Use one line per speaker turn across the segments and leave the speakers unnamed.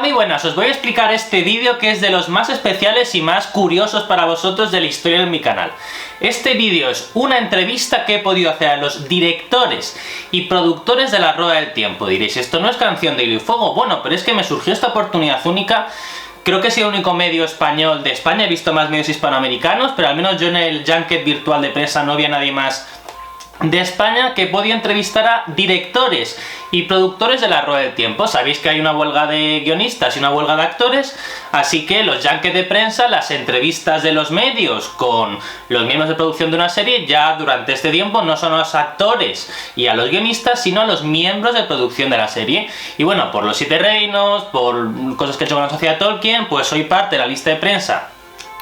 muy buenas, os voy a explicar este vídeo que es de los más especiales y más curiosos para vosotros de la historia de mi canal. Este vídeo es una entrevista que he podido hacer a los directores y productores de la Rueda del Tiempo. Diréis, ¿esto no es Canción de hielo y fuego? Bueno, pero es que me surgió esta oportunidad única. Creo que he sido el único medio español de España, he visto más medios hispanoamericanos, pero al menos yo en el junket virtual de prensa no había nadie más de España que podía entrevistar a directores y productores de la Rueda del Tiempo. Sabéis que hay una huelga de guionistas y una huelga de actores, así que los junkets de prensa, las entrevistas de los medios con los miembros de producción de una serie, ya durante este tiempo no son a los actores y a los guionistas, sino a los miembros de producción de la serie. Y bueno, por los 7 reinos, por cosas que he hecho con la sociedad Tolkien, pues soy parte de la lista de prensa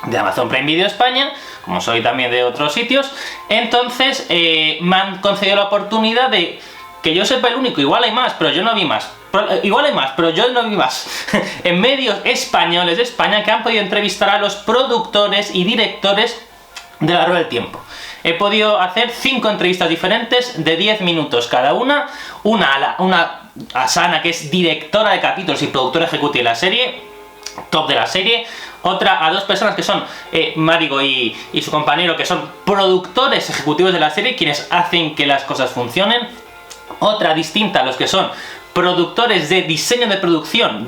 de Amazon Prime Video España, como soy también de otros sitios. Entonces me han concedido la oportunidad de que yo sepa el único, igual hay más, pero yo no vi más, igual hay más, pero yo no vi más en medios españoles de España que han podido entrevistar a los productores y directores de la Rueda del Tiempo. He podido hacer 5 entrevistas diferentes de 10 minutos cada una a Sanaa, que es directora de capítulos y productora ejecutiva de la serie, top de la serie. Otra a 2 personas que son Marigo y su compañero, que son productores ejecutivos de la serie, quienes hacen que las cosas funcionen. Otra distinta a los que son productores de diseño de producción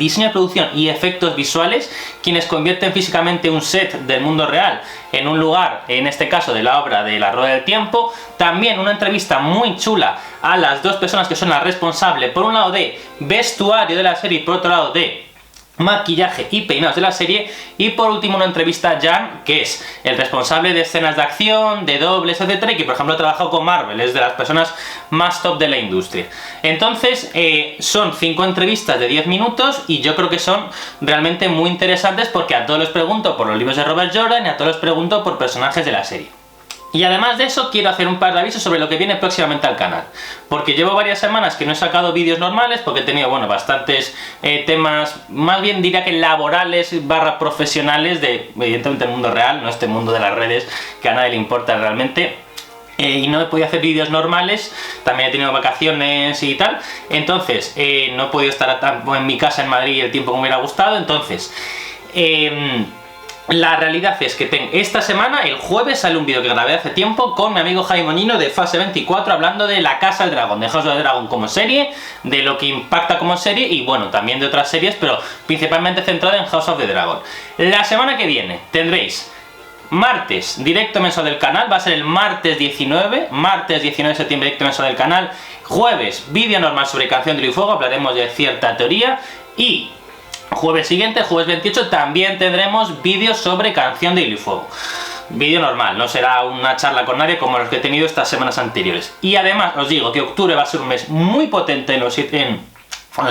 y efectos visuales, quienes convierten físicamente un set del mundo real en un lugar, en este caso de la obra de la Rueda del Tiempo. También una entrevista muy chula a las 2 personas que son las responsables, por un lado de vestuario de la serie y por otro lado de maquillaje y peinados de la serie. Y por último una entrevista a Jan, que es el responsable de escenas de acción, de dobles, etcétera, y que por ejemplo ha trabajado con Marvel, es de las personas más top de la industria. Entonces son 5 entrevistas de 10 minutos y yo creo que son realmente muy interesantes, porque a todos les pregunto por los libros de Robert Jordan y a todos les pregunto por personajes de la serie. Y además de eso quiero hacer un par de avisos sobre lo que viene próximamente al canal, porque llevo varias semanas que no he sacado vídeos normales, porque he tenido, bueno, bastantes temas, más bien diría que laborales barra profesionales, de evidentemente el mundo real, no este mundo de las redes que a nadie le importa realmente. Y no he podido hacer vídeos normales, también he tenido vacaciones y tal, entonces no he podido estar en mi casa en Madrid el tiempo que me hubiera gustado. Entonces la realidad es que esta semana, el jueves, sale un vídeo que grabé hace tiempo con mi amigo Jaime Moñino de Fase 24, hablando de La Casa del Dragón, de House of the Dragon como serie, de lo que impacta como serie y bueno, también de otras series, pero principalmente centrada en House of the Dragon. La semana que viene tendréis martes, directo mensual del canal, va a ser el martes 19 de septiembre, directo mensual del canal. Jueves, vídeo normal sobre Canción de hielo y fuego, hablaremos de cierta teoría. Y jueves siguiente, jueves 28, también tendremos vídeos sobre Canción de hielo y fuego. Vídeo normal, no será una charla con nadie como los que he tenido estas semanas anteriores. Y además os digo que octubre va a ser un mes muy potente en los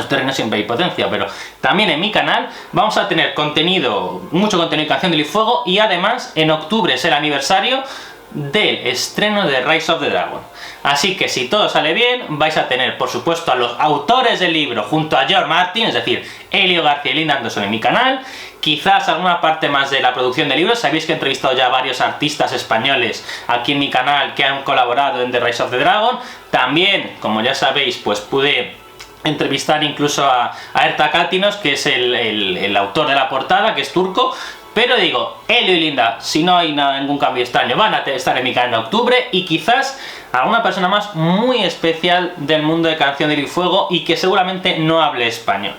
terrenos, siempre hay potencia, pero también en mi canal vamos a tener contenido, mucho contenido de Canción de hielo y fuego. Y además en octubre es el aniversario del estreno de Rise of the Dragon. Así que si todo sale bien, vais a tener por supuesto a los autores del libro junto a George Martin, es decir, Elio García y Linda Anderson en mi canal. Quizás alguna parte más de la producción del libro. Sabéis que he entrevistado ya a varios artistas españoles aquí en mi canal que han colaborado en The Rise of the Dragon. También, como ya sabéis, pues pude entrevistar incluso a Erta Katinos, que es el autor de la portada, que es turco. Pero digo, Elio y Linda, si no hay ningún cambio extraño, van a estar en mi canal en octubre. Y quizás alguna persona más muy especial del mundo de Canción de hielo y fuego y que seguramente no hable español.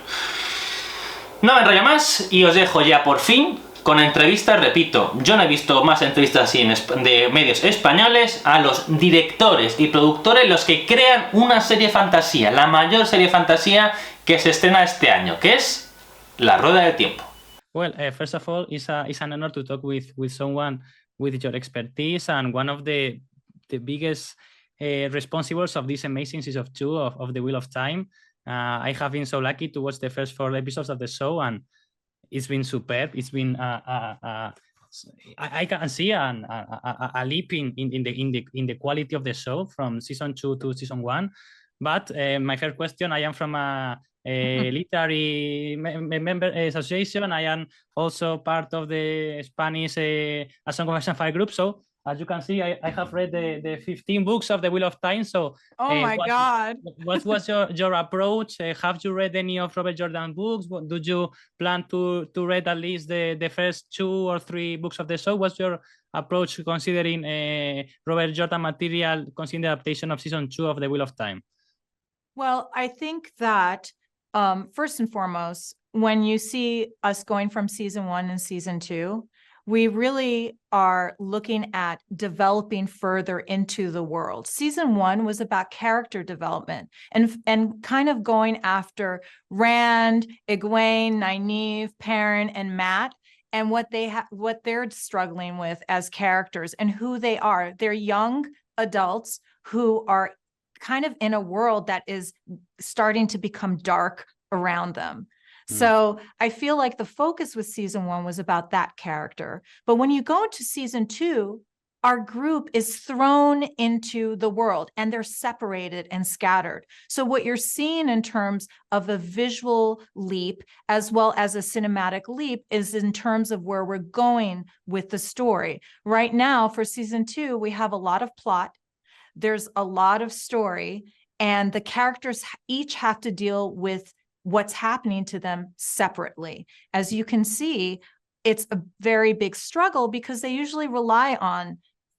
No me enrollo más y os dejo ya por fin con entrevistas. Repito, yo no he visto más entrevistas así de medios españoles a los directores y productores, los que crean una serie fantasía, la mayor serie fantasía que se estrena este año, que es La Rueda del Tiempo.
Well, first of all, it's an honor to talk with someone with your expertise and one of the biggest responsibles of this amazing season 2 of The Wheel of Time. I have been so lucky to watch the first 4 episodes of the show, and it's been superb. It's been I can see a leap in the quality of the show from season 2 to season 1. But my first question, I am from a literary member association. I am also part of the Spanish A Song of Ice and Fire group. So as you can see, I have read the 15 books of the Wheel of Time. So,
Oh my God.
what was your approach? Have you read any of Robert Jordan books? What, do you plan to read at least the first 2 or 3 books of the show? What's your approach considering Robert Jordan material, considering the adaptation of season 2 of the Wheel of Time?
Well, I think that first and foremost, when you see us going from season 1 and season 2, we really are looking at developing further into the world. Season 1 was about character development and kind of going after Rand, Egwene, Nynaeve, Perrin, and Matt, and what they're struggling with as characters and who they are. They're young adults who are kind of in a world that is starting to become dark around them. So I feel like the focus with season 1 was about that character. But when you go into season 2, our group is thrown into the world and they're separated and scattered. So what you're seeing in terms of a visual leap as well as a cinematic leap is in terms of where we're going with the story. Right now for season 2, we have a lot of plot. There's a lot of story, and the characters each have to deal with what's happening to them separately. As you can see, it's a very big struggle because they usually rely on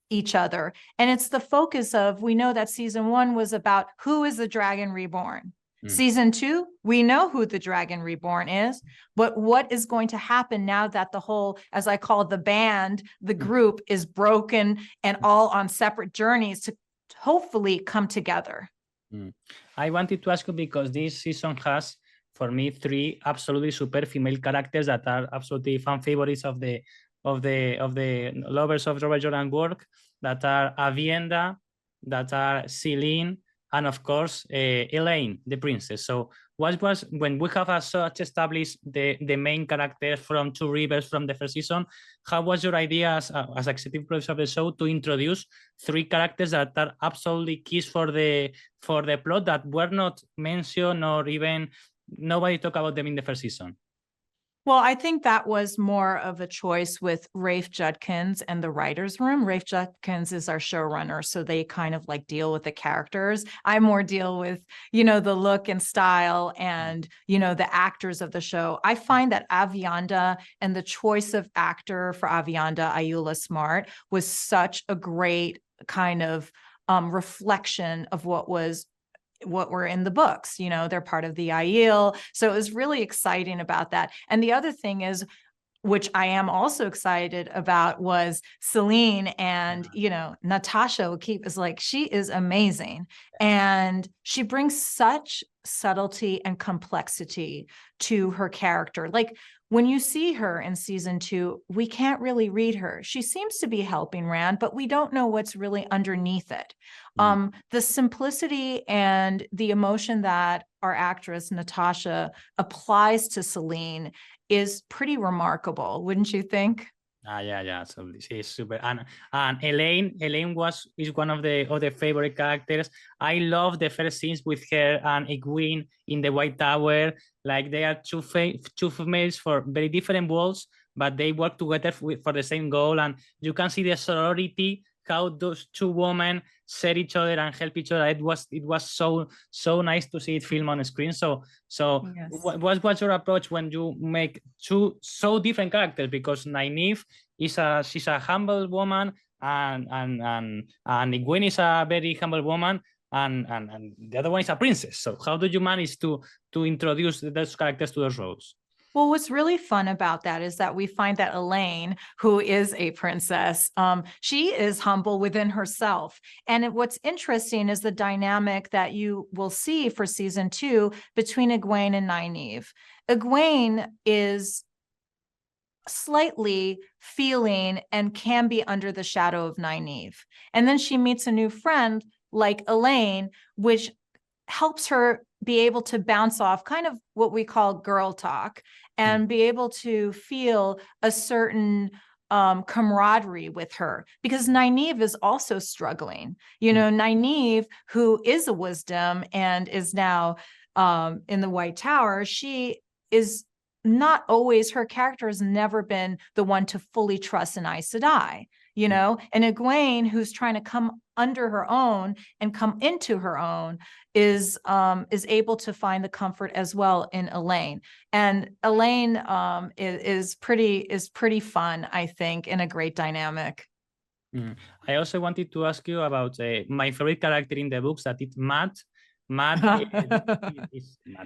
each other. And it's the focus of, we know that season 1 was about who is the dragon reborn. Season 2, we know who the dragon reborn is, but what is going to happen now that the whole, as I call it, the band, the group is broken and all on separate journeys to hopefully come together.
I wanted to ask you because this season has, for me, 3 absolutely super female characters that are absolutely fan favorites of the lovers of Robert Jordan work, that are Avienda, that are Celine, and of course Elaine, the princess. So what was, when we have such established the main characters from 2 Rivers from the first season, how was your idea as executive producer of the show to introduce 3 characters that are absolutely keys for the plot that were not mentioned or even nobody talked about them in the first season?
Well, I think that was more of a choice with Rafe Judkins and the writer's room. Rafe Judkins is our showrunner, so they kind of like deal with the characters. I more deal with, the look and style and, the actors of the show. I find that Avienda and the choice of actor for Avienda, Ayula Smart, was such a great kind of reflection of what were in the books. They're part of the Aiel. So it was really exciting about that. And the other thing is, which I am also excited about, was Celine and, Natasha O'Keefe is like, she is amazing. And she brings such subtlety and complexity to her character. Like when you see her in season 2, we can't really read her. She seems to be helping Rand, but we don't know what's really underneath it. The simplicity and the emotion that our actress Natasha applies to Celine is pretty remarkable, wouldn't you think?
Yeah. So she's super, and Elaine is one of the favorite characters. I love the first scenes with her and Egwene in the White Tower. Like they are two females for very different worlds, but they work together for the same goal. And you can see the sorority, how those 2 women share each other and help each other. It was so nice to see it film on screen. So yes. What's your approach when you make 2 so different characters? Because Nynaeve she's a humble woman, and Egwene is a very humble woman, and the other one is a princess. So how do you manage to introduce those characters to those roles?
Well, what's really fun about that is that we find that Elaine, who is a princess, she is humble within herself. And what's interesting is the dynamic that you will see for season 2 between Egwene and Nynaeve. Egwene is slightly feeling and can be under the shadow of Nynaeve. And then she meets a new friend like Elaine, which helps her be able to bounce off kind of what we call girl talk and be able to feel a certain camaraderie with her, because Nynaeve is also struggling. Nynaeve, who is a wisdom and is now in the White Tower, she is not always, her character has never been the one to fully trust an Aes Sedai. you know, and Egwene, who's trying to come under her own and come into her own, is able to find the comfort as well in Elaine. And Elaine is pretty fun, I think, and a great dynamic.
I also wanted to ask you about my favorite character in the books, that it's Matt. Matt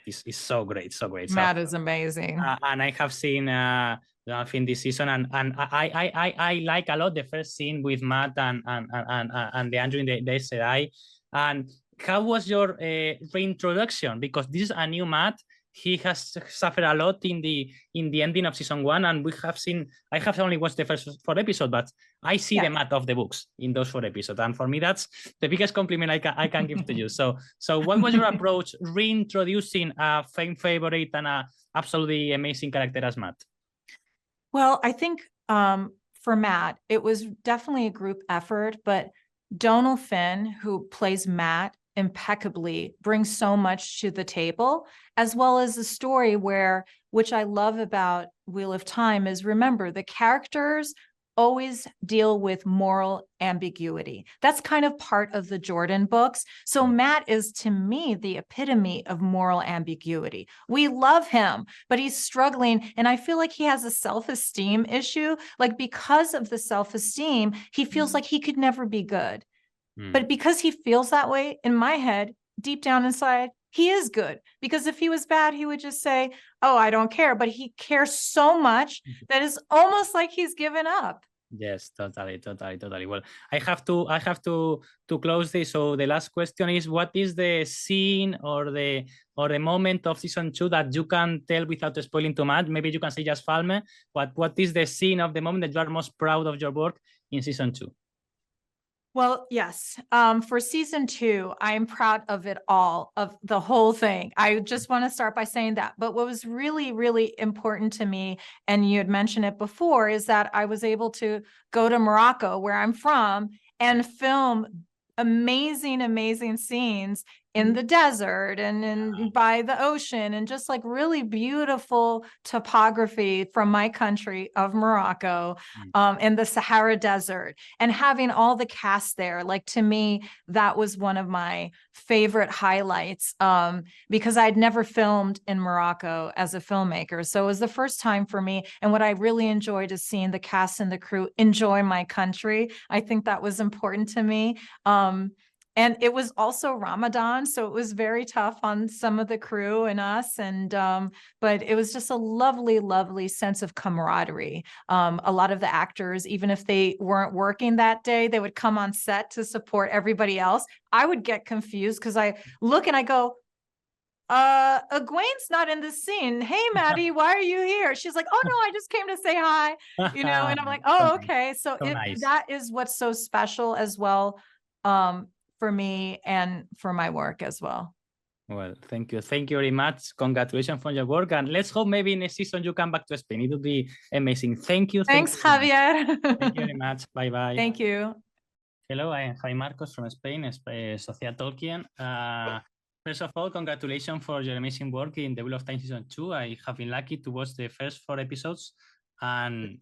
is so great, so great.
Matt is amazing.
And I have seen in this season, and I like a lot the first scene with Matt and the Andrew in the SRI. And how was your reintroduction? Because this is a new Matt. He has suffered a lot in the ending of season 1, and I have only watched the first 4 episodes, but I see the Matt of the books in those 4 episodes, and for me that's the biggest compliment I can give to you. So what was your approach reintroducing a fan favorite and a absolutely amazing character as Matt?
Well, I think for Matt, it was definitely a group effort, but Donal Finn, who plays Matt impeccably, brings so much to the table, as well as the story which I love about Wheel of Time is, remember, the characters always deal with moral ambiguity. That's kind of part of the Jordan books. So Matt is, to me, the epitome of moral ambiguity. We love him, but he's struggling. And I feel like he has a self-esteem issue. Like, because of the self-esteem, he feels like he could never be good. But because he feels that way, in my head, deep down inside, he is good. Because if he was bad, he would just say, oh, I don't care. But he cares so much that it's almost like he's given up.
Yes, totally. Well, I have to close this. So the last question is, what is the scene or the moment of season 2 that you can tell without spoiling too much? Maybe you can say just Falme, but what is the scene of the moment that you are most proud of your work in season 2?
Well, yes. For season 2, I am proud of it all, of the whole thing. I just want to start by saying that. But what was really, really important to me, and you had mentioned it before, is that I was able to go to Morocco, where I'm from, and film amazing, amazing scenes in the desert and by the ocean, and just like really beautiful topography from my country of Morocco, in the Sahara Desert, and having all the cast there. Like, to me, that was one of my favorite highlights, because I'd never filmed in Morocco as a filmmaker. So it was the first time for me. And what I really enjoyed is seeing the cast and the crew enjoy my country. I think that was important to me. And it was also Ramadan, so it was very tough on some of the crew and us. And but it was just a lovely, lovely sense of camaraderie. A lot of the actors, even if they weren't working that day, they would come on set to support everybody else. I would get confused because I look and I go, Egwene's not in this scene. Hey, Maddie, why are you here? She's like, oh no, I just came to say hi, you know. And I'm like, oh, okay. So
nice.
That is what's so special as well, for me and for my work as well.
Well, thank you very much. Congratulations for your work, and let's hope maybe next season you come back to Spain. It would be amazing. Thank you.
Thanks, Javier.
Thank you very much. Bye bye.
Thank you.
Hello, I am Javi Marcos from Spain, Social Tolkien. First of all, congratulations for your amazing work in The Wheel of Time season 2. I have been lucky to watch the first 4 episodes, and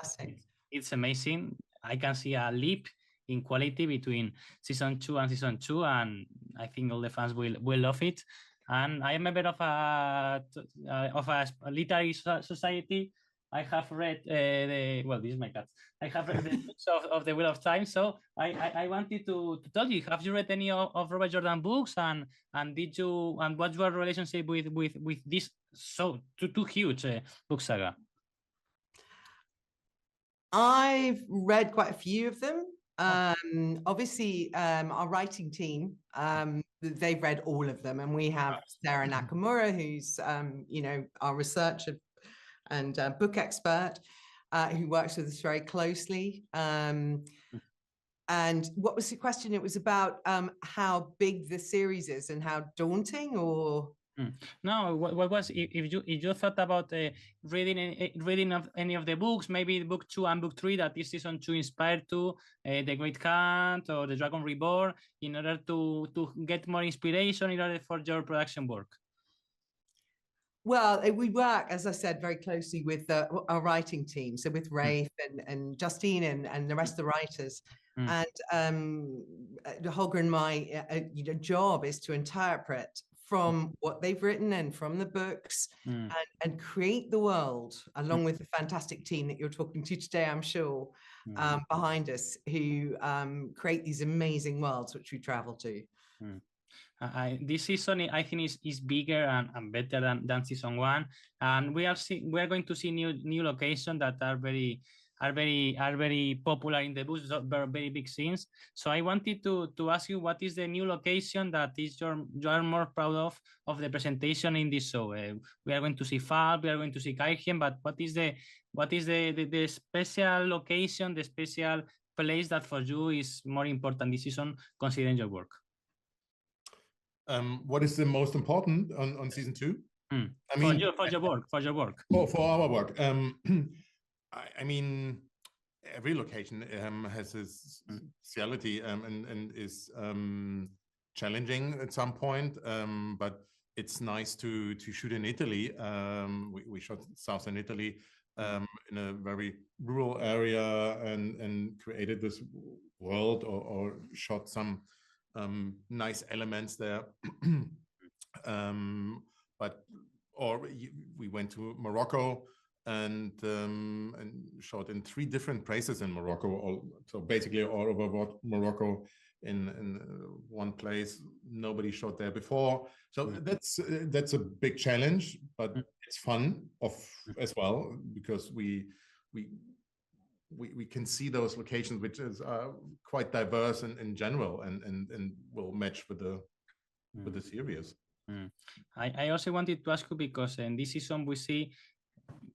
it's amazing. I can see a leap in quality between season 2 and season 2, and I think all the fans will love it. And I am a member of a literary society. I have read this is my cat. I have read the books of The Wheel of Time. So I wanted to tell you, have you read any of Robert Jordan books, and what's your relationship with this two huge book saga?
I've read quite a few of them. Obviously, our writing team, they've read all of them, and we have Sarah Nakamura, who's our researcher and book expert, who works with us very closely. And what was the question? It was about how big the series is and how daunting, or
no, what was, if you thought about reading of any of the books, maybe book 2 and book 3 that this season 2 inspired to, The Great Hunt or The Dragon Reborn, in order to get more inspiration in order for your production work?
Well, we work, as I said, very closely with our writing team. So with Rafe and Justine and the rest of the writers. And Holger and my job is to interpret from what they've written and from the books and create the world along with the fantastic team that you're talking to today, I'm sure, behind us, who create these amazing worlds which we travel to.
This season, I think, is bigger and better than season one, and we are going to see new locations that are very popular in the books, very big scenes. So I wanted to ask you, what is the new location that is you are more proud of the presentation in this show? We are going to see Fall, we are going to see Gilham, but what is the special location, the special place that for you is more important this season, considering your work?
What is the most important on season 2? I mean,
for your work.
Oh, for our work. I mean, every location has its speciality and is challenging at some point. But it's nice to shoot in Italy. We shot southern Italy in a very rural area and created this world or shot some nice elements there. We went to Morocco and shot in 3 different places in Morocco. So basically all over Morocco in one place. Nobody shot there before. So that's a big challenge, but it's fun as well, because we can see those locations, which is quite diverse in general, and will match with the series.
I also wanted to ask you, because in this season we see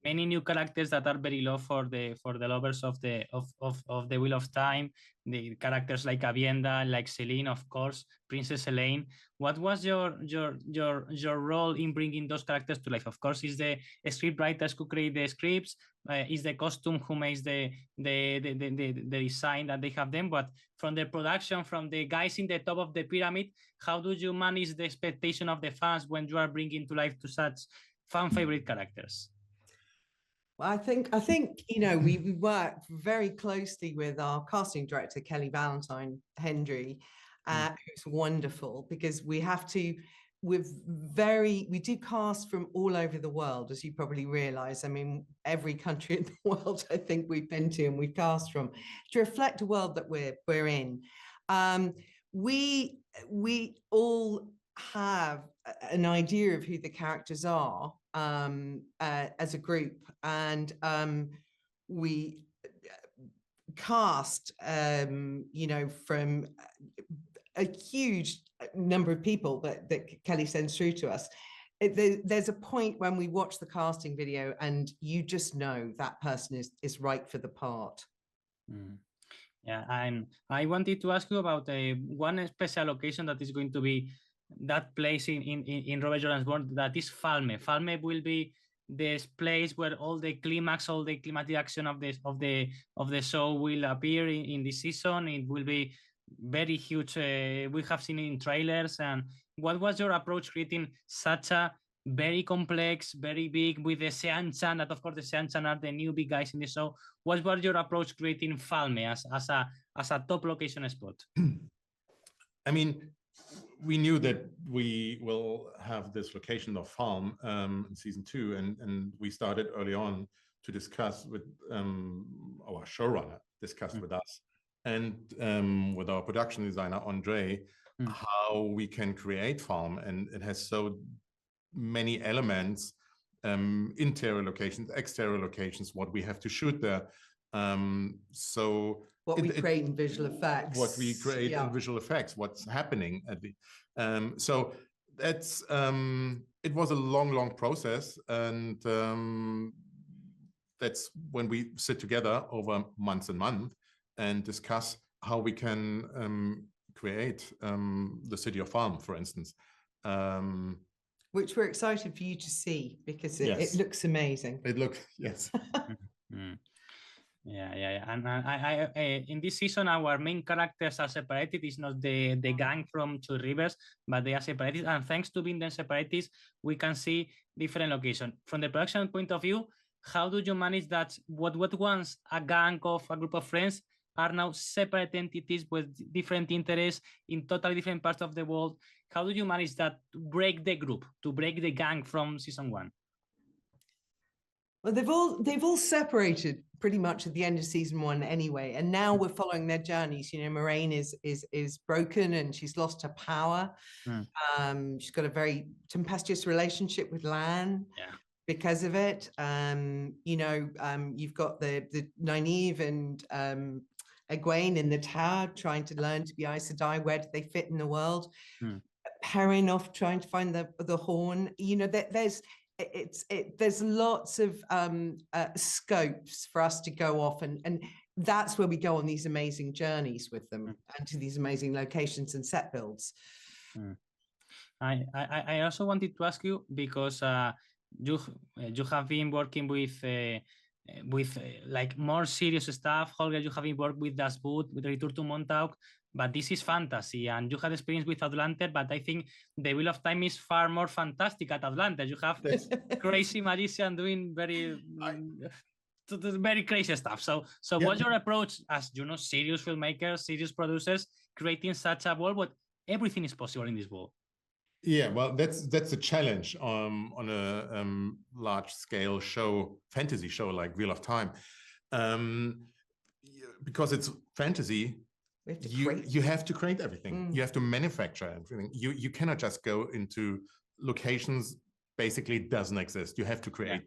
many new characters that are very low for the lovers of the Wheel of Time. The characters like Avienda, like Celine, of course, Princess Elaine. What was your role in bringing those characters to life? Of course, is the script writers who create the scripts, is the costume who makes the design that they have them, but from the production, from the guys in the top of the pyramid, how do you manage the expectation of the fans when you are bringing to life to such fan favorite characters?
Well, I think we work very closely with our casting director, Kelly Valentine Hendry, who's wonderful, because we do cast from all over the world, as you probably realize. I mean, every country in the world I think we've been to and we cast from, to reflect the world that we're in. We all have an idea of who the characters are as a group, and we cast from a huge number of people that Kelly sends through to us. There's a point when we watch the casting video and you just know that person is right for the part.
Yeah, and I wanted to ask you about one special occasion that is going to be that place in Robert Jordan's world, that is Falme. Falme will be this place where all the climax, all the climatic action of the show will appear in this season. It will be very huge. We have seen it in trailers. And what was your approach creating such a very complex, very big, with the Seanchan, that of course the Seanchan are the new big guys in the show? What was your approach creating Falme as a top location spot?
I mean, we knew that we will have this location of Falme in season 2, and we started early on to discuss with our showrunner, with us, and with our production designer Ondrej, how we can create Falme, and it has so many elements, interior locations, exterior locations, what we have to shoot there. So
what we create in visual effects.
What we create in visual effects, what's happening at the so that's it was a long process, and that's when we sit together over months and months and discuss how we can create the city of Falme, for instance.
Which we're excited for you to see, because it looks amazing.
It looks, yes.
Yeah. And in this season, our main characters are separated. It's not the gang from Two Rivers, but they are separated. And thanks to being them separated, we can see different locations. From the production point of view, how do you manage that? What once a gang of a group of friends are now separate entities with different interests in totally different parts of the world. How do you manage that to break the group, to break the gang from season 1?
Well, they've all separated pretty much at the end of season 1 anyway, and now we're following their journeys. You know, Moraine is broken and she's lost her power. She's got a very tempestuous relationship with Lan. Because of it. You know, you've got the Nynaeve and Egwene in the tower trying to learn to be Aes Sedai. Where do they fit in the world? Perrin off trying to find the horn. You know, there's lots of scopes for us to go off, and that's where we go on these amazing journeys with them and to these amazing locations and set builds.
I also wanted to ask you, because you have been working with like more serious stuff. Holger, you have been working with Das Boot, with Return to Montauk, but this is fantasy, and you had experience with Outlander, but I think the Wheel of Time is far more fantastic at Outlander. You have this crazy magician doing very crazy stuff. So what's your approach as, you know, serious filmmakers, serious producers, creating such a world, but everything is possible in this world?
Yeah, well, that's a challenge on a large scale show, fantasy show like Wheel of Time, because it's fantasy. You have to create everything. You have to manufacture everything. You cannot just go into locations basically doesn't exist. You have to create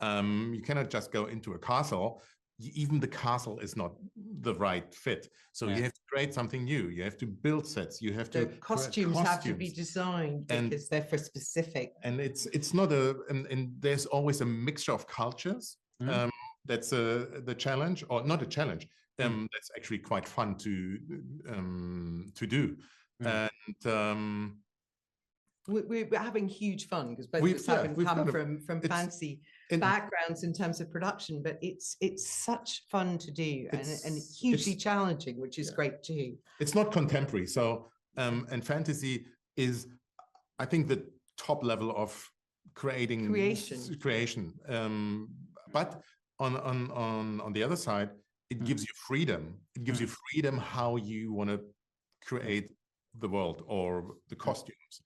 them. You cannot just go into a castle. Even the castle is not the right fit. So you have to create something new. You have to build sets. You have to
costumes have to be designed because they're for specific.
And it's not and there's always a mixture of cultures. That's the challenge, or not a challenge. That's actually quite fun to do. And
we're having huge fun because both of us haven't come from fancy backgrounds in terms of production, but it's such fun to do and hugely challenging, which is great too.
It's not contemporary, so and fantasy is, I think, the top level of creation. But on the other side, it gives you freedom. It gives you freedom how you want to create the world or the costumes,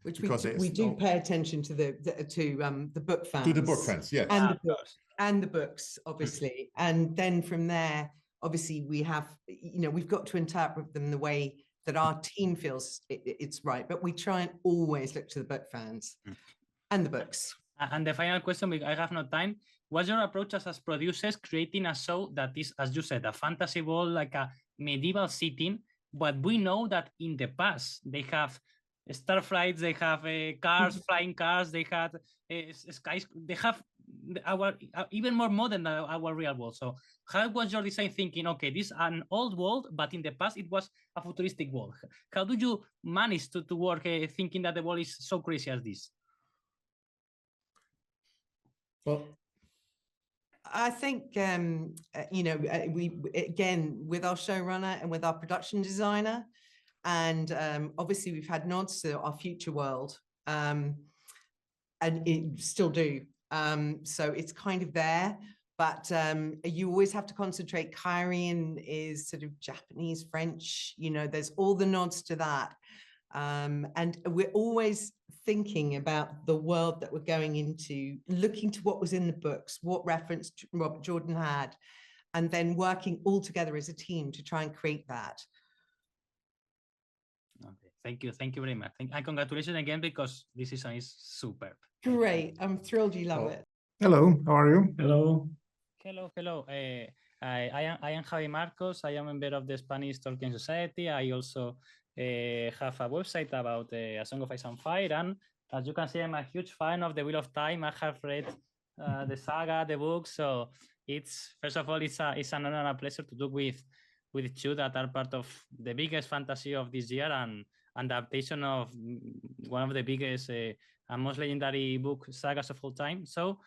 which we do pay attention to the book fans,
to the book fans, yes,
and the books, obviously, and then from there, obviously, we have, you know, we've got to interpret them the way that our team feels it's right, but we try and always look to the book fans and the books.
And the final question, because I have no time, what's your approach as producers creating a show that is, as you said, a fantasy world, like a medieval setting? But we know that in the past they have star flights, they have cars, flying cars, they had skies, they have our even more modern than our real world. So how was your design thinking? Okay, this is an old world, but in the past it was a futuristic world. How do you manage to work thinking that the world is so crazy as this?
Well,
I think, you know, we, again, with our showrunner and with our production designer, and obviously we've had nods to our future world, and it still do. So it's kind of there, but you always have to concentrate. Kyrian is sort of Japanese, French, you know, there's all the nods to that. And we're always thinking about the world that we're going into, looking to what was in the books, what reference Robert Jordan had, and then working all together as a team to try and create that.
Okay, thank you very much. And congratulations again, because this season is superb.
Great, I'm thrilled you love it.
Hello, how are you?
Hello. I am Javi Marcos. I am a member of the Spanish Tolkien Society. I also have a website about A Song of Ice and Fire, and as you can see, I'm a huge fan of the Wheel of Time. I have read the saga, the book, so it's, first of all, it's an honor and a pleasure to talk with you that are part of the biggest fantasy of this year and adaptation of one of the biggest and most legendary book sagas of all time. So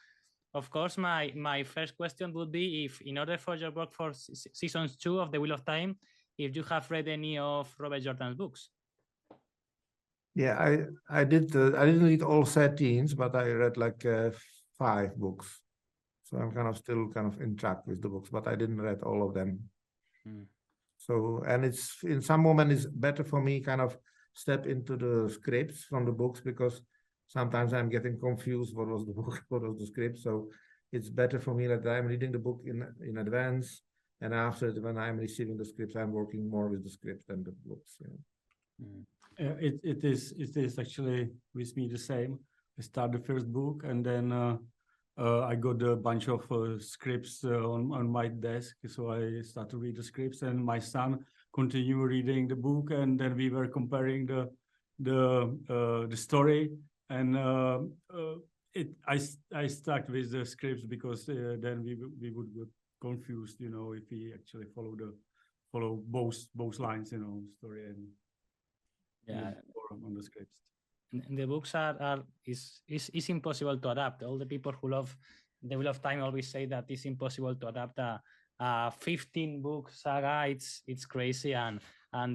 of course, my first question would be if, in order for your work for seasons 2 of The Wheel of Time, if you have read any of Robert Jordan's books.
Yeah, I did. I didn't read all 13s, but I read like 5 books. So I'm kind of still kind of in track with the books, but I didn't read all of them. So, and it's in some moment it's better for me kind of step into the scripts from the books, because sometimes I'm getting confused what was the book, what was the script. So it's better for me that I'm reading the book in advance, and after when I'm receiving the scripts, I'm working more with the script than the books.
It is actually with me the same. I start the first book, and then I got a bunch of scripts on my desk. So I start to read the scripts, and my son continue reading the book, and then we were comparing the story. And I stuck with the scripts because then we would get confused, you know, if we actually follow both lines, you know, story and on the scripts.
And the books is impossible to adapt. All the people who love The Wheel of Time always say that it's impossible to adapt a 15-book saga. It's crazy, and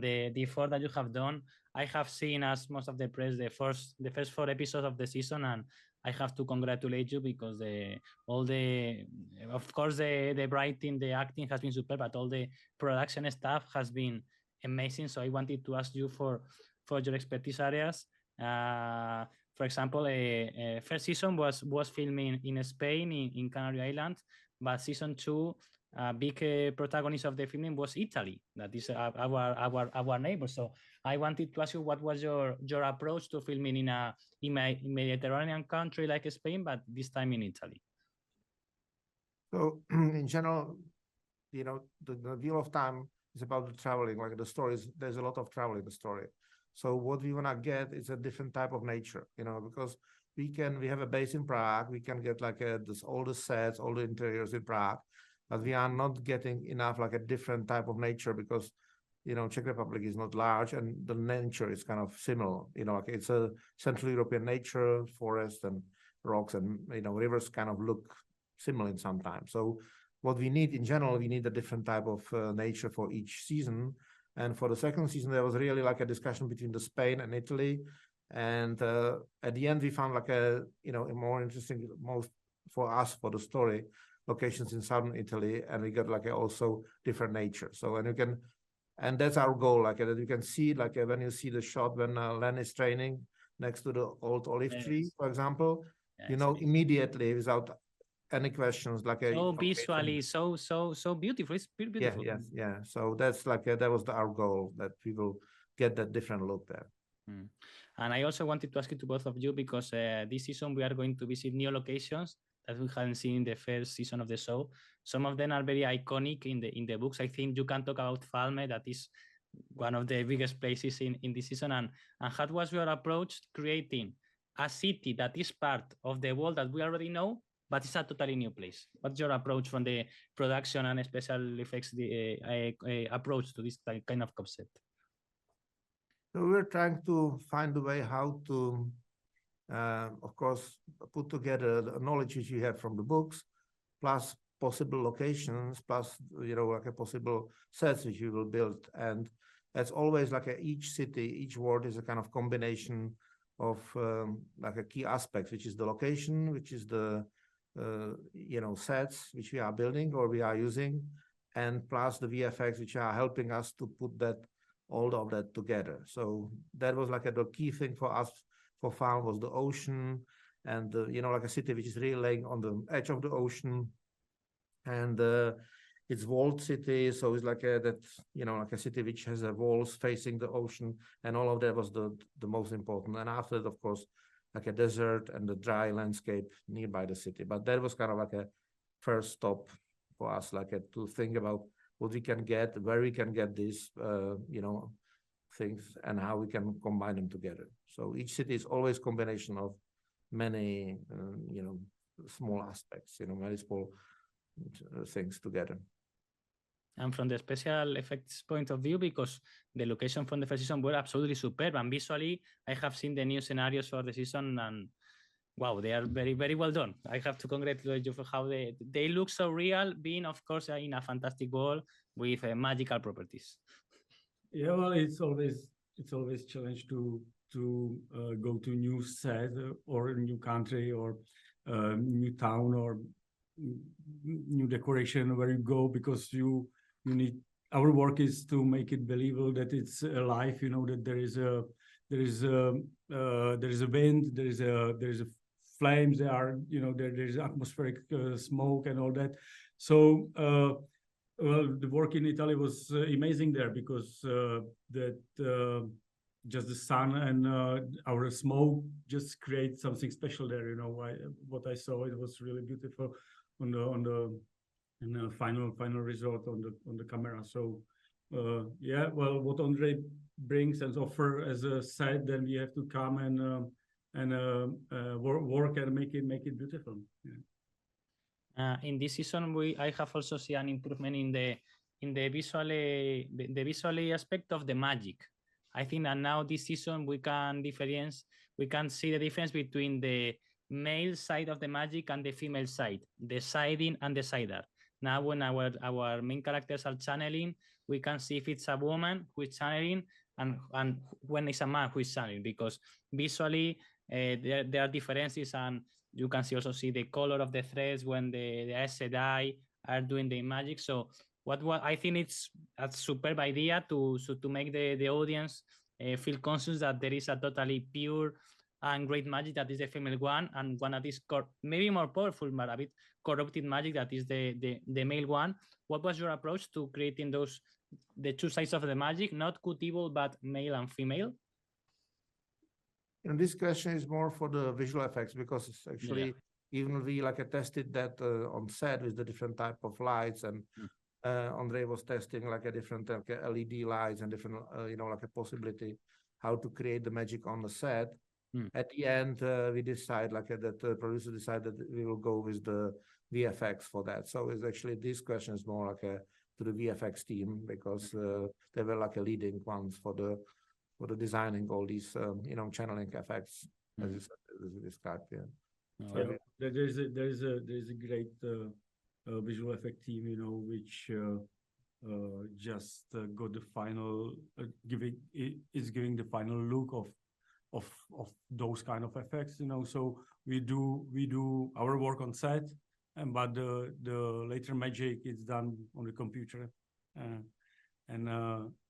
the effort that you have done, I have seen, as most of the press, the first 4 episodes of the season, and I have to congratulate you because of course the writing, the acting has been superb, but all the production stuff has been amazing. So I wanted to ask you for your expertise areas. For example, first season was filming in Spain, in Canary Islands, but season 2, big protagonist of the filming was Italy, that is our neighbor. So I wanted to ask you, what was your approach to filming in a Mediterranean country like Spain, but this time in Italy?
So in general, you know, the Wheel of Time is about the traveling, like the stories. There's a lot of travel in the story. So what we want to get is a different type of nature, you know, because we have a base in Prague. We can get like all the sets, all the interiors in Prague, but we are not getting enough like a different type of nature because, you know, Czech Republic is not large and the nature is kind of similar, you know, like it's a Central European nature, forest and rocks and, you know, rivers kind of look similar in sometimes. So what we need in general, we need a different type of nature for each season. And for the second season, there was really like a discussion between the Spain and Italy. And at the end, we found like a more interesting, most for us, for the story, locations in southern Italy. And we got like also different nature. So, and that's our goal, like that you can see, like when you see the shot when Len is training next to the old olive tree, for example, you know, immediately without any questions, like
visually so beautiful. It's beautiful.
Yeah. So that's like that was our goal, that people get that different look there.
And I also wanted to ask it to both of you because this season we are going to visit new locations that we hadn't seen in the first season of the show. Some of them are very iconic in the books. I think you can talk about Falme, that is one of the biggest places in this season. And how was your approach creating a city that is part of the world that we already know, but it's a totally new place? What's your approach from the production and special effects approach to this kind of concept?
So we're trying to find a way how to, of course, put together the knowledge which you have from the books, plus possible locations, plus, you know, like a possible sets which you will build. And that's always like each city, each world is a kind of combination of like a key aspect, which is the location, which is the sets which we are building or we are using, and plus the VFX which are helping us to put that all of that together. So that was like the key thing for us for Farm was the ocean and like a city which is really laying on the edge of the ocean, and it's walled city, so it's like like a city which has walls facing the ocean, and all of that was the most important. And after that, of course, like a desert and the dry landscape nearby the city. But that was kind of like a first stop for us, like to think about what we can get, where we can get these, things, and how we can combine them together. So each city is always a combination of many, small aspects, many small things together.
And from the special effects point of view, because the location from the first season were absolutely superb, and visually, I have seen the new scenarios for the season, and wow, they are very, very well done. I have to congratulate you for how they look so real, being of course in a fantastic world with magical properties.
Yeah, well, it's always challenge to go to new set or a new country or new town or new decoration where you go, because you need, our work is to make it believable that it's alive, you know, that there is a wind, there is a flames, there are, you know, there's atmospheric smoke and all that. So well, the work in Italy was amazing there, because just the sun and our smoke just create something special there. You know, what I saw, it was really beautiful on the final result on the camera. So yeah, well, what Ondrej brings and offer as a set, then we have to come and work and make it beautiful. Yeah.
In this season, I have also seen an improvement in the visual aspect of the magic. I think that now this season we can see the difference between the male side of the magic and the female side, the siding and the sider. Now, when our main characters are channeling, we can see if it's a woman who is channeling and when it's a man who is channeling, because visually there are differences, and you can also see the color of the threads when the Aes Sedai are doing the magic. So what I think it's a superb idea to make the audience feel conscious that there is a totally pure and great magic that is the female one, and one that is maybe more powerful but a bit corrupted magic that is the male one. What was your approach to creating the two sides of the magic, not good evil but male and female?
And this question is more for the visual effects, because it's actually, even we tested that on set with the different type of lights, and Ondrej was testing a different LED lights and different a possibility how to create the magic on the set. At the end, we decide that the producer decided that we will go with the VFX for that. So it's actually, this question is more to the VFX team, because they were leading ones for the designing all these channeling effects as you described. Yeah.
So there's a great visual effect team, you know, which just got the final giving the final look of those kind of effects, you know. So we do our work on set, but the later magic is done on the computer, and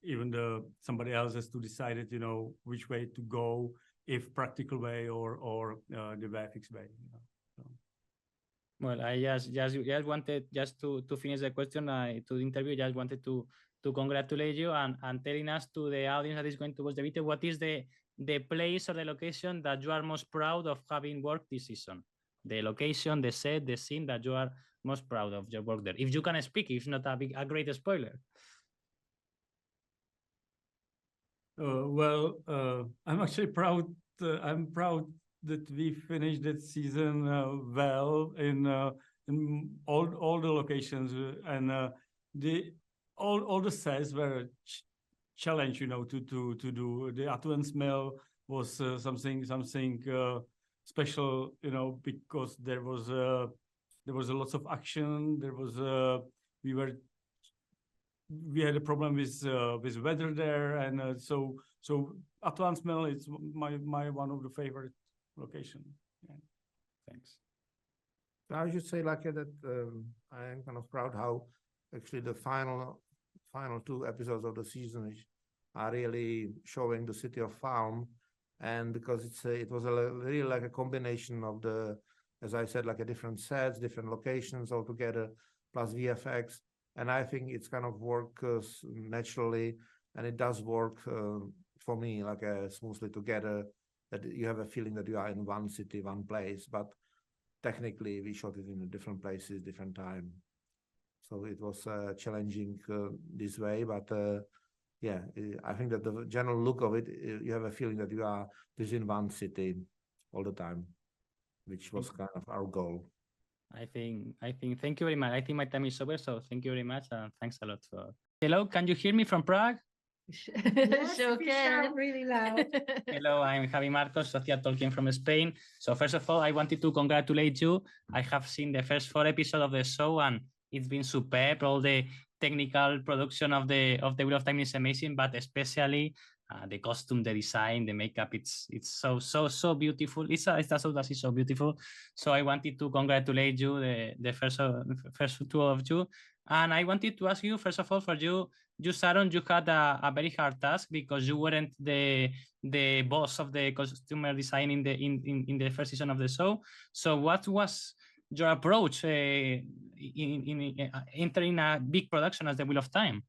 even somebody else has to decide it, you know, which way to go, if practical way or the VFX way, you know. So.
Well, I just wanted to finish the question to the interview. Just wanted to congratulate you and telling us, to the audience that is going to watch the video, what is the place or the location that you are most proud of having worked this season? The location, the set, the scene that you are most proud of your work there. If you can speak, if not a great spoiler.
Well, I'm actually proud. I'm proud that we finished that season well in all the locations, and all the sets were challenge, you know, to do. The Atuan smell was something special, you know, because there was a lots of action. There was we had a problem with weather there, and so Atuan smell is my one of the favorite location. Yeah. Thanks.
I should say that I am kind of proud how actually the final two episodes of the season are really showing the city of Falm, and because it was really a combination of the, as I said, a different sets, different locations all together, plus VFX, and I think it's kind of work naturally, and it does work for me smoothly together, that you have a feeling that you are in one city, one place, but technically we shot it in different places, different time. So it was challenging this way, but yeah, I think that the general look of it, you have a feeling that you are within one city all the time, which was kind of our goal.
I think thank you very much. I think my time is over, so thank you very much, and thanks a lot for. Hello, can you hear me from Prague?
Sure can.
really loud.
Hello, I'm Javi Marcos, social talking from Spain. So first of all, I wanted to congratulate you. I have seen the first 4 episodes of the show, and it's been superb. All the technical production of the Wheel of Time is amazing, but especially the costume, the design, the makeup. It's so beautiful. It's a show that is so beautiful. So I wanted to congratulate you, the first two of you, and I wanted to ask you first of all, for you, Sharon, you had a very hard task because you weren't the boss of the costumer design in the first season of the show. So what was your approach in entering a big production as the Wheel of Time?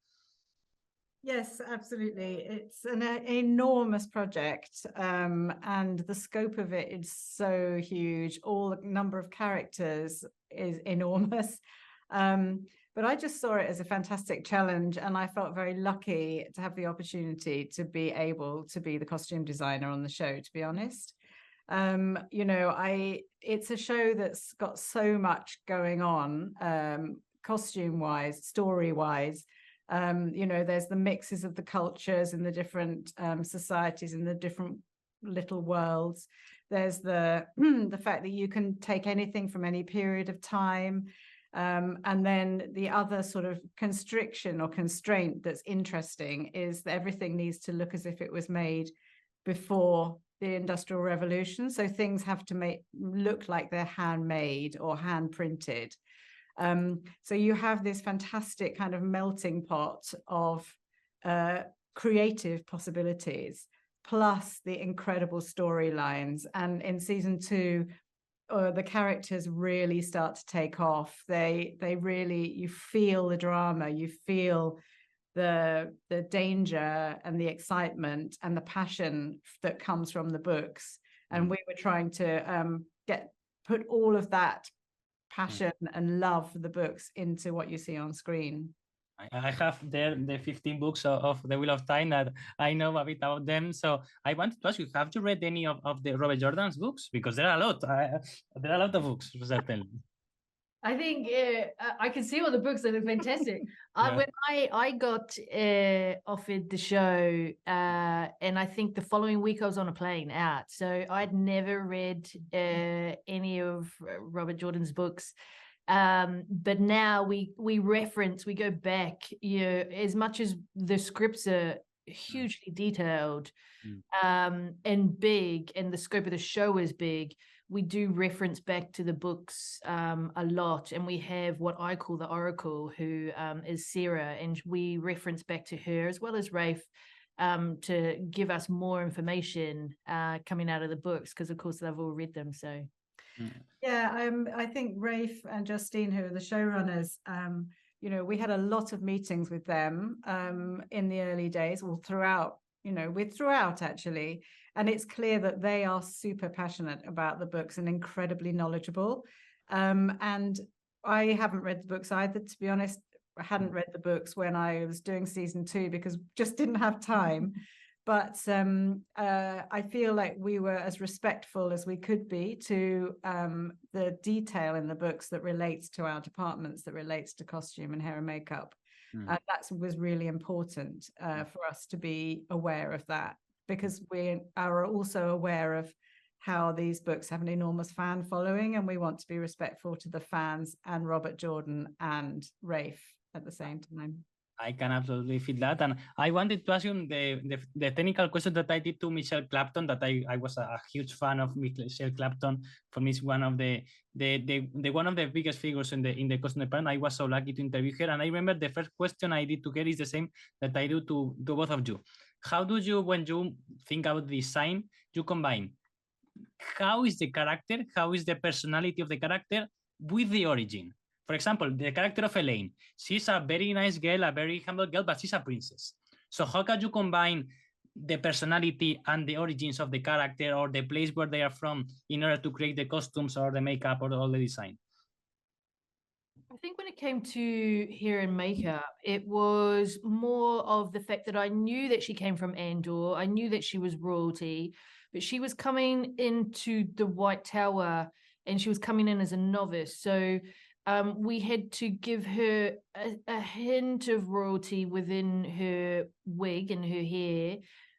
Yes, absolutely. It's an enormous project, and the scope of it is so huge. All the number of characters is enormous. But I just saw it as a fantastic challenge, and I felt very lucky to have the opportunity to be able to be the costume designer on the show, to be honest. You know, it's a show that's got so much going on, costume-wise, story-wise. You know, there's the mixes of the cultures and the different societies and the different little worlds. There's the fact that you can take anything from any period of time. And then the other sort of constriction or constraint that's interesting is that everything needs to look as if it was made before the Industrial Revolution. So things have to look like they're handmade or hand printed. So you have this fantastic kind of melting pot of creative possibilities, plus the incredible storylines. And in season 2, the characters really start to take off. They really, you feel the drama, you feel the danger and the excitement and the passion that comes from the books. And we were trying to put all of that passion and love for the books into what you see on screen.
I have there the 15 books of the Wheel of Time that I know a bit about them. So I wanted to ask you, have you read any of the Robert Jordan's books? Because there are a lot. There are a lot of books, certainly.
I think I can see all the books that are fantastic. When I got offered the show, and I think the following week I was on a plane out. So I'd never read any of Robert Jordan's books. But now we go back, you know, as much as the scripts are hugely detailed and big, and the scope of the show is big, we do reference back to the books a lot. And we have what I call the Oracle, who is Sarah, and we reference back to her as well as Rafe to give us more information coming out of the books, because of course they've all read them. So
yeah, I think Rafe and Justine, who are the showrunners, you know, we had a lot of meetings with them in the early days, or throughout actually, and it's clear that they are super passionate about the books and incredibly knowledgeable. And I haven't read the books either, to be honest. I hadn't read the books when I was doing season 2 because just didn't have time. But I feel like we were as respectful as we could be to the detail in the books that relates to our departments, that relates to costume and hair and makeup. And that was really important for us to be aware of that, because we are also aware of how these books have an enormous fan following, and we want to be respectful to the fans and Robert Jordan and Rafe at the same time.
I can absolutely feel that. And I wanted to ask you the technical question that I did to Michelle Clapton, that I was a huge fan of Michelle Clapton. For me, it's one of the one of the biggest figures in the costume department. I was so lucky to interview her. And I remember the first question I did to her is the same that I do to both of you. How do you, when you think about design, you combine how is the character, how is the personality of the character with the origin? For example, the character of Elaine, she's a very nice girl, a very humble girl, but she's a princess. So how can you combine the personality and the origins of the character or the place where they are from in order to create the costumes or the makeup or all the design?
I think when it came to hair and makeup, it was more of the fact that I knew that she came from Andor. I knew that she was royalty, but she was coming into the White Tower and she was coming in as a novice. So we had to give her a hint of royalty within her wig and her hair,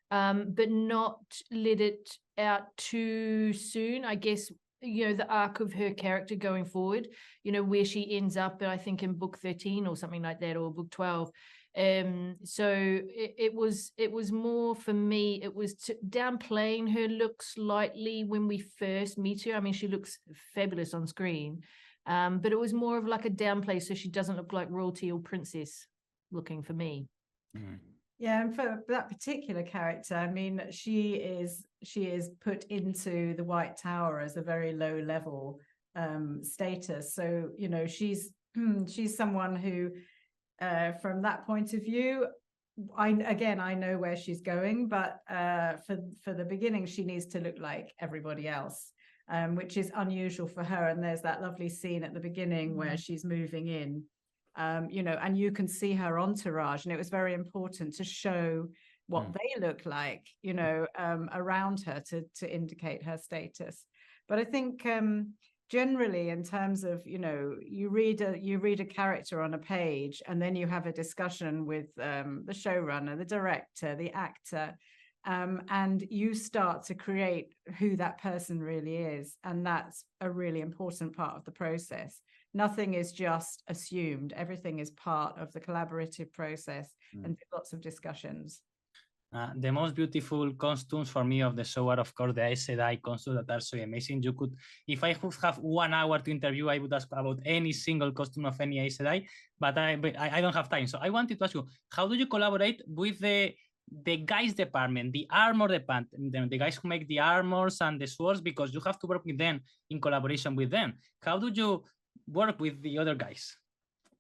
but not let it out too soon. I guess, you know, the arc of her character going forward, you know, where she ends up, I think in book 13 or something like that, or book 12. So it was more for me, it was downplaying her look slightly when we first meet her. I mean, she looks fabulous on screen, but it was more of like a downplay, so she doesn't look like royalty or princess looking for me.
Yeah, and for that particular character, I mean, she is put into the White Tower as a very low level status. So, you know, she's someone who, from that point of view, I know where she's going, but for the beginning, she needs to look like everybody else, which is unusual for her. And there's that lovely scene at the beginning where she's moving in. You know, and you can see her entourage, and it was very important to show what they look like, you know, around her to indicate her status. But I think generally, in terms of, you know, you read a character on a page, and then you have a discussion with the showrunner, the director, the actor, and you start to create who that person really is, and that's a really important part of the process. Nothing is just assumed. Everything is part of the collaborative process and lots of discussions.
The most beautiful costumes for me of the show are, of course, the Aes Sedai costumes that are so amazing. You could, if I could have 1 hour to interview, I would ask about any single costume of any Aes Sedai, but I don't have time. So I wanted to ask you, how do you collaborate with the guys department, the armor department, the guys who make the armors and the swords, because you have to work with them in collaboration with them. How do you work with the other guys,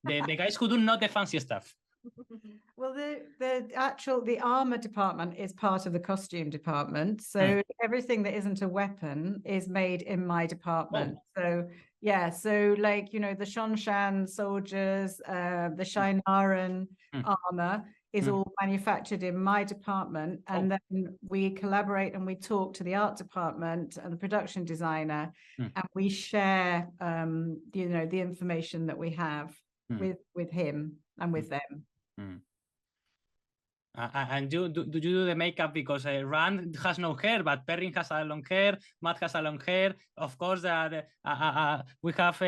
the guys who do not the fancy stuff?
Well, the armor department is part of the costume department, so everything that isn't a weapon is made in my department. So yeah, so like, you know, the Shongshan soldiers, the Shinaran armor is all manufactured in my department, and then we collaborate and we talk to the art department and the production designer, and we share you know, the information that we have with him and with them.
And do you do the makeup? Because Rand has no hair, but Perrin has a long hair, Matt has a long hair. Of course, we have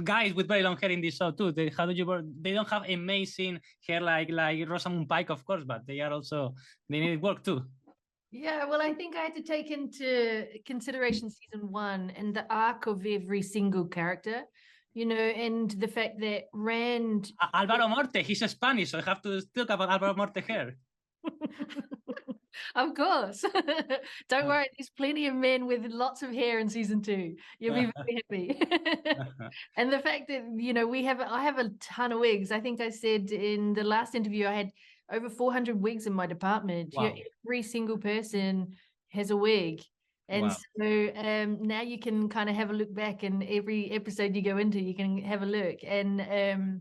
guys with very long hair in this show too. How do you work? They don't have amazing hair like Rosamund Pike, of course, but they need work too.
Yeah, well, I think I had to take into consideration season 1 and the arc of every single character, you know, and the fact that Rand...
Álvaro Morte, he's Spanish, so I have to talk about Álvaro Morte hair.
Of course. Don't worry, there's plenty of men with lots of hair in season 2. You'll be very happy. And the fact that, you know, I have a ton of wigs. I think I said in the last interview, I had over 400 wigs in my department.
Wow.
You know, every single person has a wig. And so now you can kind of have a look back, and every episode you go into, you can have a look. And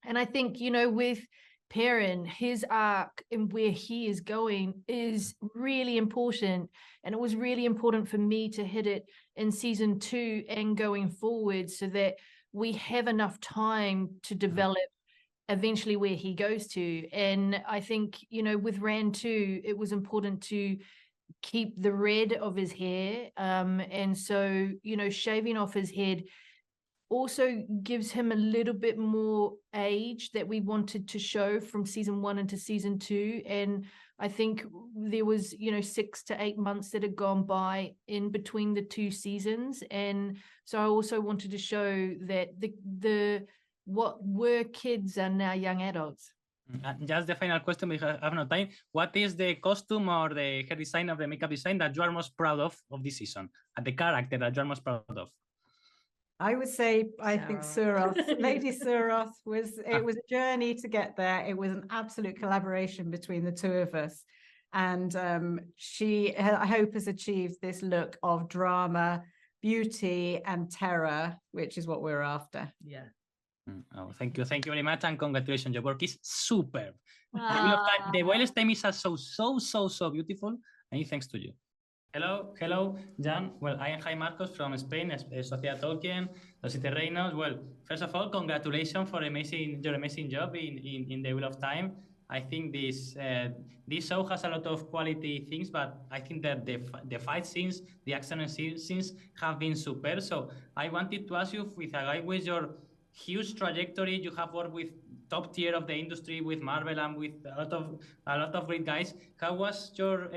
I think, you know, with Perrin, his arc and where he is going is really important. And it was really important for me to hit it in season 2 and going forward, so that we have enough time to develop eventually where he goes to. And I think, you know, with Rand too, it was important to keep the red of his hair. And so, you know, shaving off his head also gives him a little bit more age that we wanted to show from season 1 into season 2. And I think there was, you know, 6 to 8 months that had gone by in between the 2 seasons. And so I also wanted to show that what were kids are now young adults.
Just the final question, because I have no time. What is the costume or the hair design of the makeup design that you are most proud of this season? And the character that you are most proud of?
I would say, I think Suroth, Lady Suroth it was a journey to get there. It was an absolute collaboration between the 2 of us. And she, I hope, has achieved this look of drama, beauty, and terror, which is what we're after.
Yeah.
Oh, thank you very much, and congratulations. Your work is superb. The Wheel of Time is so beautiful, and thanks to you. Hello, Jan. Well, I am Jaime Marcos from Spain, Sociedad Tolkien, Los Siete Reinos. Well, first of all, congratulations for your amazing job in The Wheel of Time. I think this show has a lot of quality things, but I think that the fight scenes, the action scenes have been super. So I wanted to ask you, with a guy with your huge trajectory, you have worked with top tier of the industry, with Marvel and with a lot of great guys. How was your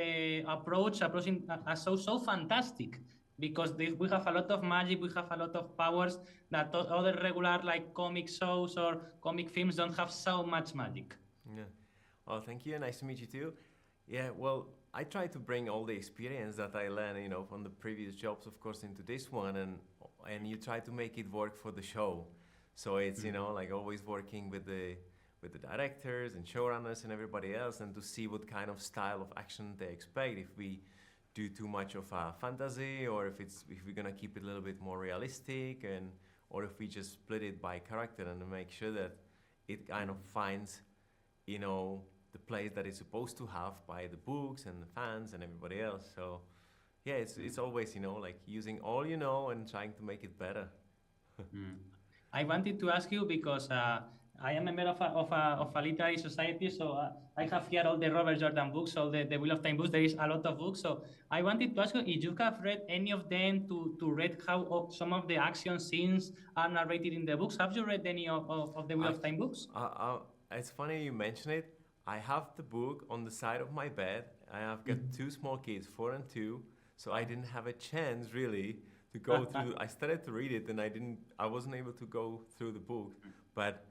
approaching a show so fantastic? Because we have a lot of magic, we have a lot of powers that other regular like comic shows or comic films don't have so much magic.
Yeah. Well, thank you. Nice to meet you too. Yeah, well, I try to bring all the experience that I learned, from the previous jobs, of course, into this one, and you try to make it work for the show. So it's, like always working with the directors and showrunners and everybody else, and to see what kind of style of action they expect. If we do too much of a fantasy, or if we're gonna keep it a little bit more realistic, or if we just split it by character and make sure that it kind of finds, the place that it's supposed to have by the books and the fans and everybody else. So yeah, it's always, like using all you know and trying to make it better.
I wanted to ask you because I am a member of a literary society, so I have here all the Robert Jordan books, all the Wheel of Time books. There is a lot of books, so I wanted to ask you if you have read any of them to read how some of the action scenes are narrated in the books. Have you read any of the Wheel of Time books?
It's funny you mention it. I have the book on the side of my bed. I have got two small kids, 4 and 2, so I didn't have a chance really to go through. I started to read it and I wasn't able to go through the book, but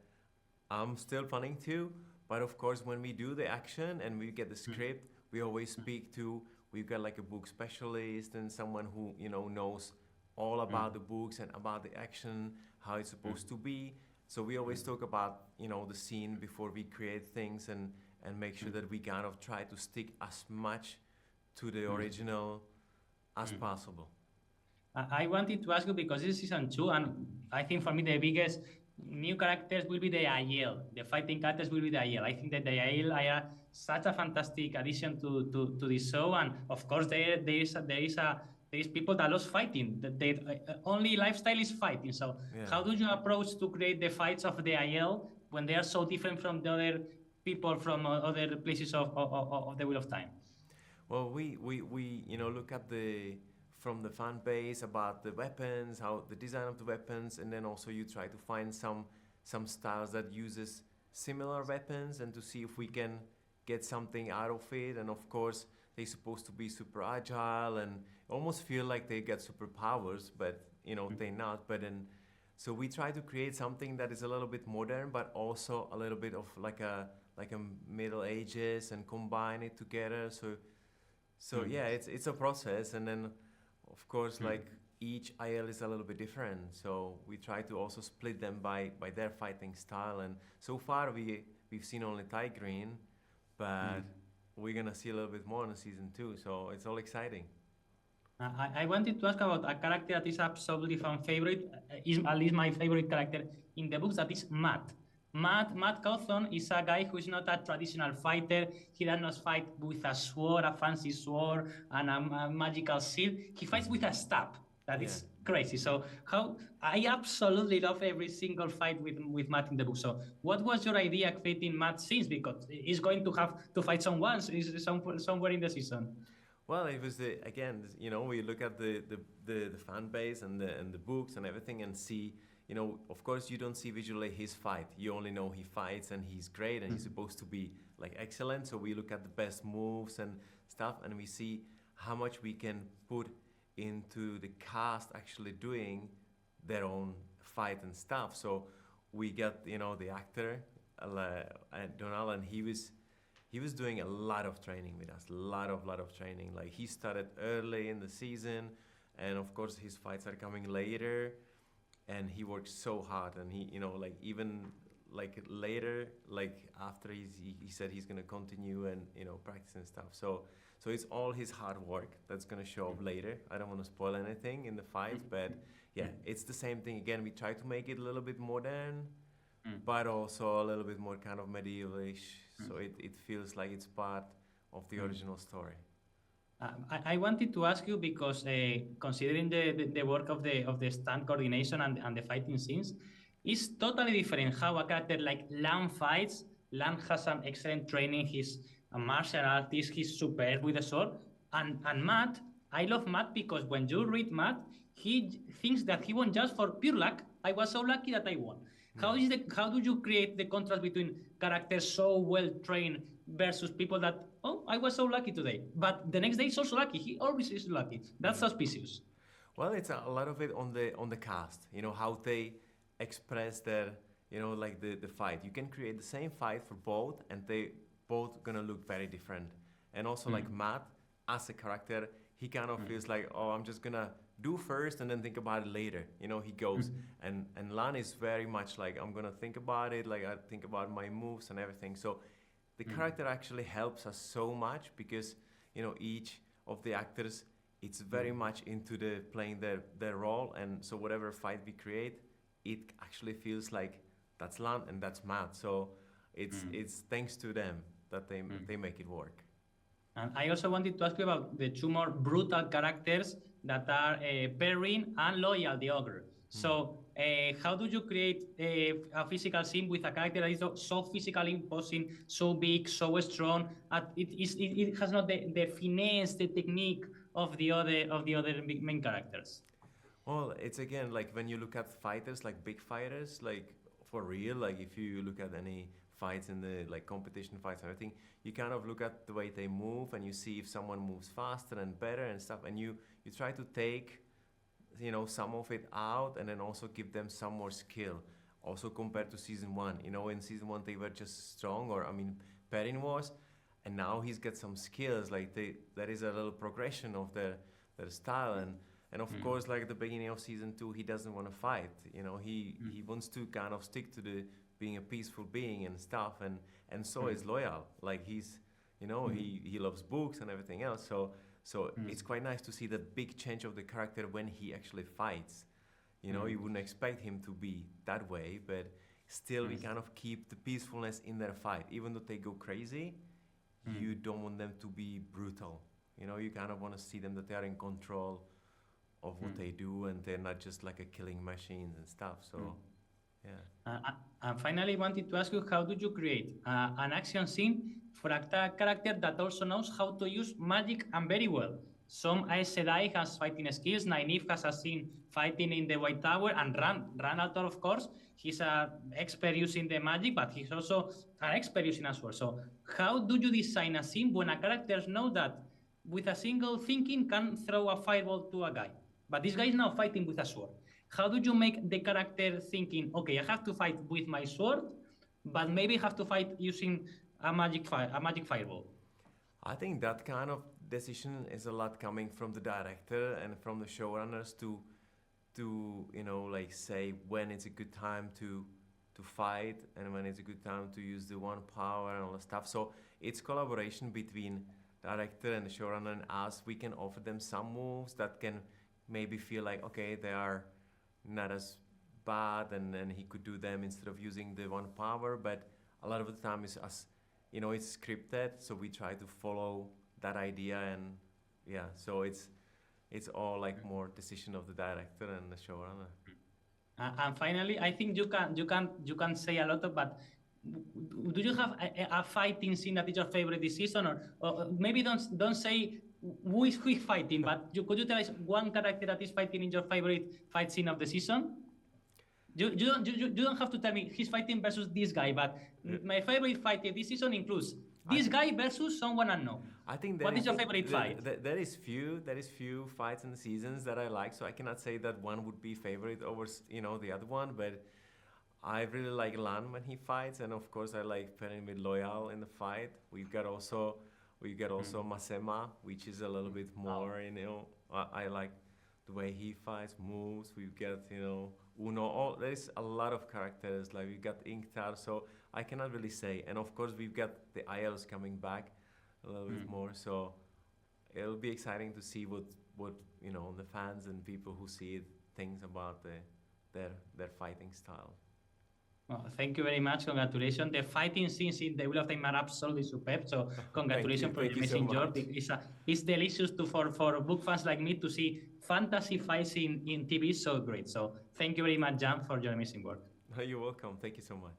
I'm still planning to. But of course, when we do the action and we get the script, we always speak to, we've got like a book specialist and someone who, knows all about the books and about the action, how it's supposed to be. So we always talk about, the scene before we create things and make sure that we kind of try to stick as much to the original as possible.
I wanted to ask you because this is season 2, and I think for me the biggest new characters will be the Aiel. The fighting characters will be the Aiel. I think that the Aiel are such a fantastic addition to this show, and of course there is people that love fighting. Their only lifestyle is fighting. So how do you approach to create the fights of the Aiel when they are so different from the other people from other places of the Wheel of Time?
Well, we look at from the fan base about the weapons, how the design of the weapons, and then also you try to find some styles that uses similar weapons and to see if we can get something out of it. And of course, they're supposed to be super agile and almost feel like they get superpowers, but they're not. But so we try to create something that is a little bit modern, but also a little bit of like a Middle Ages and combine it together. So yeah, it's a process, and then of course like each IL is a little bit different. So we try to also split them by their fighting style. And so far we've seen only Ty Green, but we're gonna see a little bit more in season 2. So it's all exciting.
I wanted to ask about a character that is absolutely fan favorite, is at least my favorite character in the books, that is Matt. Matt Cawthon is a guy who is not a traditional fighter. He does not fight with a sword, a fancy sword, and a magical shield. He fights with a staff. That is crazy. So I absolutely love every single fight with Matt in the book. So what was your idea creating Matt scenes? Because he's going to have to fight someone somewhere in the season.
Well, it was we look at the fan base and the books and everything and see, of course you don't see visually his fight. You only know he fights and he's great and he's supposed to be like excellent. So we look at the best moves and stuff and we see how much we can put into the cast actually doing their own fight and stuff. So we got, the actor, Donald, and he was doing a lot of training with us, a lot of training. Like he started early in the season, and of course his fights are coming later, and he works so hard. And he, even later, after he said he's gonna continue and practice and stuff. So it's all his hard work that's gonna show up later. I don't want to spoil anything in the fights, but yeah, it's the same thing. Again, we try to make it a little bit modern, but also a little bit more kind of medieval-ish. So it feels like it's part of the original story.
I wanted to ask you because considering the work of the stunt coordination and the fighting scenes, it's totally different how a character like Lamont fights. Lamont has an excellent training. He's a martial artist. He's superb with a sword. And Matt, I love Matt because when you read Matt, he thinks that he won just for pure luck. I was so lucky that I won. How do you create the contrast between characters so well trained versus people that, oh, I was so lucky today, but the next day he's also lucky. He always is lucky. That's suspicious.
Well, it's a lot of it on the cast. You know how they express their, you know, like the fight. You can create the same fight for both, and they both gonna look very different. And also like Matt as a character, he kind of feels like, oh, I'm just gonna do first and then think about it later. You know, he goes and Lan is very much like, I'm gonna think about it, like I think about my moves and everything. So the character actually helps us so much because, you know, each of the actors, it's very much into the playing their role, and so whatever fight we create, it actually feels like that's Lan and that's Matt. So it's thanks to them that they make it work.
And I also wanted to ask you about the two more brutal characters that are Perrin and Loyal, the ogre. So how do you create a physical scene with a character that is so physically imposing, so big, so strong? It has not the finesse, the technique of the other main characters.
Well, it's again like when you look at fighters, like big fighters, like for real, like if you look at any fights in the like competition fights and everything, you kind of look at the way they move and you see if someone moves faster and better and stuff, and you try to take, you know, some of it out and then also give them some more skill. Also compared to season 1, you know, in season 1 they were just strong, or I mean Perrin was, and now he's got some skills, like there is a little progression of their style, and of course like at the beginning of season 2 he doesn't want to fight, you know, he wants to kind of stick to the being a peaceful being and stuff, and so is Loyal, like he's, you know, he loves books and everything else, so it's quite nice to see the big change of the character when he actually fights. You know, you wouldn't expect him to be that way, but still we kind of keep the peacefulness in their fight. Even though they go crazy, you don't want them to be brutal. You know, you kind of want to see them that they are in control of what they do, and they're not just like a killing machines and stuff, so yeah.
And finally, I wanted to ask you, how do you create an action scene for a character that also knows how to use magic and very well? Some Aes Sedai has fighting skills, Nynaeve has a scene fighting in the White Tower, and Ran Altor, of course, he's an expert using the magic, but he's also an expert using as well. So how do you design a scene when a character knows that with a single thinking can throw a fireball to a guy, but this guy is now fighting with a sword? How do you make the character thinking, okay, I have to fight with my sword, but maybe I have to fight using a magic fireball?
I think that kind of decision is a lot coming from the director and from the showrunners to you know, like say when it's a good time to fight and when it's a good time to use the one power and all the stuff. So it's collaboration between director and the showrunner and us. We can offer them some moves that can maybe feel like, okay, they are not as bad, and then he could do them instead of using the one power, but a lot of the time is us, you know, it's scripted, so we try to follow that idea, and yeah, so it's all like more decision of the director and the showrunner.
And finally, I think you can say a lot of, but do you have a fighting scene that is your favorite this season, or maybe don't say who is fighting, but could you tell us one character that is fighting in your favorite fight scene of the season? You don't have to tell me he's fighting versus this guy, but my favorite fight this season includes this guy versus someone unknown.
I think
what is your favorite fight?
There is few fights in the seasons that I like, so I cannot say that one would be favorite over, you know, the other one, but I really like Lan when he fights, and of course I like Perrin with Loyal in the fight. We've got also Masema, which is a little bit more, you know, I like the way he fights, moves. We've got, you know, Uno. There's a lot of characters, like we've got Inktar, so I cannot really say. And of course we've got the Aiels coming back a little bit more, so it'll be exciting to see what you know, the fans and people who see it things about their fighting style.
Well, thank you very much. Congratulations. The fighting scenes in the Wheel of Time are absolutely superb. So congratulations for your amazing job. It's delicious for book fans like me to see fantasy fights in TV. So great. So thank you very much, Jan, for your amazing work.
You're welcome. Thank you so much.